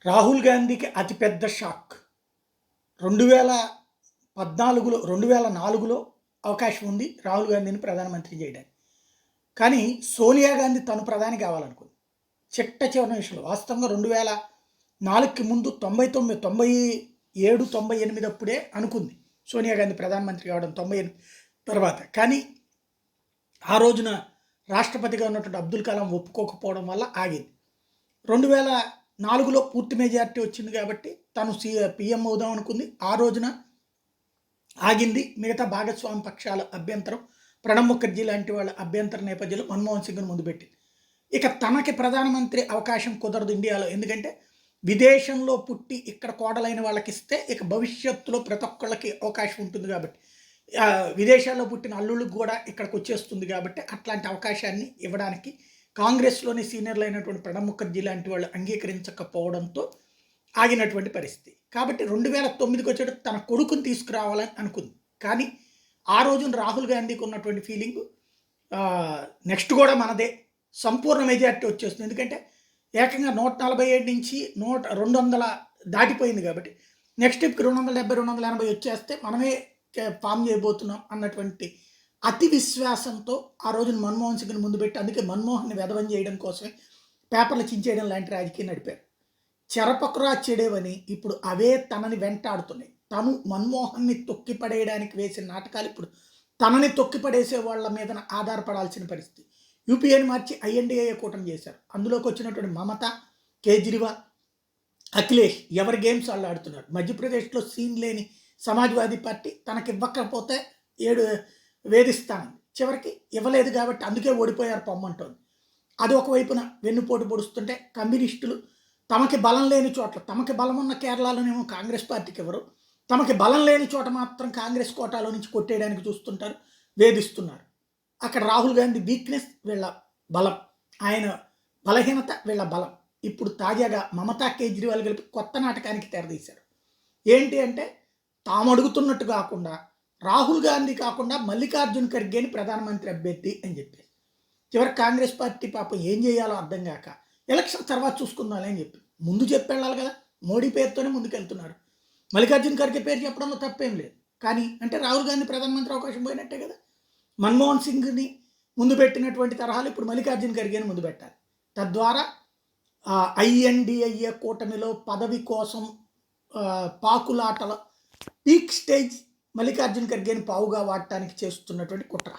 రాహుల్ గాంధీకి అతిపెద్ద షాక్. 2014లో 2004లో అవకాశం ఉంది రాహుల్ గాంధీని ప్రధానమంత్రి చేయడానికి. కానీ సోనియా గాంధీ తను ప్రధాని కావాలనుకుంది. చిట్ట చివరి నిమిషంలో వాస్తవంగా 2004కి ముందు 99, 97, 98 అప్పుడే అనుకుంది సోనియా గాంధీ ప్రధానమంత్రి కావడం 98 తర్వాత. కానీ ఆ రోజున రాష్ట్రపతిగా ఉన్నటువంటి అబ్దుల్ కలాం ఒప్పుకోకపోవడం వల్ల ఆగింది. 2004లో పూర్తి మెజారిటీ వచ్చింది కాబట్టి తను పిఎం అవుదాం అనుకుంది. ఆ రోజున ఆగింది. మిగతా భాగస్వామి పక్షాల అభ్యంతరం, ప్రణబ్ ముఖర్జీ లాంటి వాళ్ళ అభ్యంతర నేపథ్యంలో మన్మోహన్ సింగ్ను ముందు పెట్టింది. ఇక తనకి ప్రధానమంత్రి అవకాశం కుదరదు ఇండియాలో. ఎందుకంటే విదేశంలో పుట్టి ఇక్కడ కోడలైన వాళ్ళకి ఇస్తే ఇక భవిష్యత్తులో ప్రతి ఒక్కళ్ళకి అవకాశం ఉంటుంది కాబట్టి, విదేశాల్లో పుట్టిన అల్లుళ్ళకి కూడా ఇక్కడికి వచ్చేస్తుంది కాబట్టి అట్లాంటి అవకాశాన్ని ఇవ్వడానికి కాంగ్రెస్లోని సీనియర్లు అయినటువంటి ప్రణబ్ ముఖర్జీ లాంటి వాళ్ళు అంగీకరించకపోవడంతో ఆగినటువంటి పరిస్థితి. కాబట్టి 2009కి వచ్చేటప్పుడు తన కొడుకుని తీసుకురావాలని అనుకుంది. కానీ ఆ రోజున రాహుల్ గాంధీకి ఉన్నటువంటి ఫీలింగు నెక్స్ట్ కూడా మనదే సంపూర్ణ మెజారిటీ వచ్చేస్తుంది. ఎందుకంటే ఏకంగా 147 నుంచి 200 దాటిపోయింది కాబట్టి నెక్స్ట్ స్టెప్కి 270, 280 వచ్చేస్తే మనమే ఫామ్ చేయబోతున్నాం అన్నటువంటి అతి విశ్వాసంతో ఆ రోజున మన్మోహన్ సింగ్ని ముందు పెట్టి, అందుకే మన్మోహన్ని వెధవం చేయడం కోసమే పేపర్లు చించేయడం లాంటి రాజకీయం నడిపారు. చెరపకురా చెడేవని ఇప్పుడు అవే తనని వెంటాడుతున్నాయి. తను మన్మోహన్ని తొక్కిపడేయడానికి వేసిన నాటకాలు ఇప్పుడు తనని తొక్కిపడేసే వాళ్ళ మీద ఆధారపడాల్సిన పరిస్థితి. యూపీఏని మార్చి ఐఎన్డీఏ కూటమి చేశారు. అందులోకి వచ్చినటువంటి మమత, కేజ్రీవాల్, అఖిలేష్ ఎవరి గేమ్స్ వాళ్ళు ఆడుతున్నారు. మధ్యప్రదేశ్లో సీన్ లేని సమాజ్వాదీ పార్టీ తనకి ఇవ్వకపోతే 7 వేధిస్తానంది. చివరికి ఇవ్వలేదు కాబట్టి అందుకే ఓడిపోయారు పొమ్మంటోంది. అది ఒకవైపున వెన్నుపోటు పొడుస్తుంటే కమ్యూనిస్టులు తమకి బలం లేని చోట్ల, తమకి బలం ఉన్న కేరళలోనేమో కాంగ్రెస్ పార్టీకి ఎవరు, తమకి బలం లేని చోట మాత్రం కాంగ్రెస్ కోటాలో నుంచి కొట్టేయడానికి చూస్తుంటారు, వేధిస్తున్నారు. అక్కడ రాహుల్ గాంధీ వీక్నెస్ వీళ్ళ బలం, ఆయన బలహీనత వీళ్ళ బలం. ఇప్పుడు తాజాగా మమతా, కేజ్రీవాల్ కలిపి కొత్త నాటకానికి తెరదీశారు. ఏంటి అంటే తాము అడుగుతున్నట్టు కాకుండా రాహుల్ గాంధీ కాకుండా మల్లికార్జున్ ఖర్గేని ప్రధానమంత్రి అభ్యర్థి అని చెప్పి చివరికి కాంగ్రెస్ పార్టీ పాపం ఏం చేయాలో అర్థం కాక ఎలక్షన్ తర్వాత చూసుకుందాం అని చెప్పి ముందు చెప్పి వెళ్ళాలి కదా. మోడీ పేరుతోనే ముందుకెళ్తున్నారు. మల్లికార్జున్ ఖర్గే పేరు చెప్పడంలో తప్పేం లేదు. కానీ అంటే రాహుల్ గాంధీ ప్రధానమంత్రి అవకాశం పోయినట్టే కదా. మన్మోహన్ సింగ్ని ముందు పెట్టినటువంటి తరహాలు ఇప్పుడు మల్లికార్జున్ ఖర్గేని ముందు పెట్టాలి. తద్వారా ఐఎన్డిఏ కూటమిలో పదవి కోసం పాకులాటల పీక్ స్టేజ్ మల్లికార్జున్ ఖర్గేని పావుగా వాడటానికి చేస్తున్నటువంటి కుట్ర.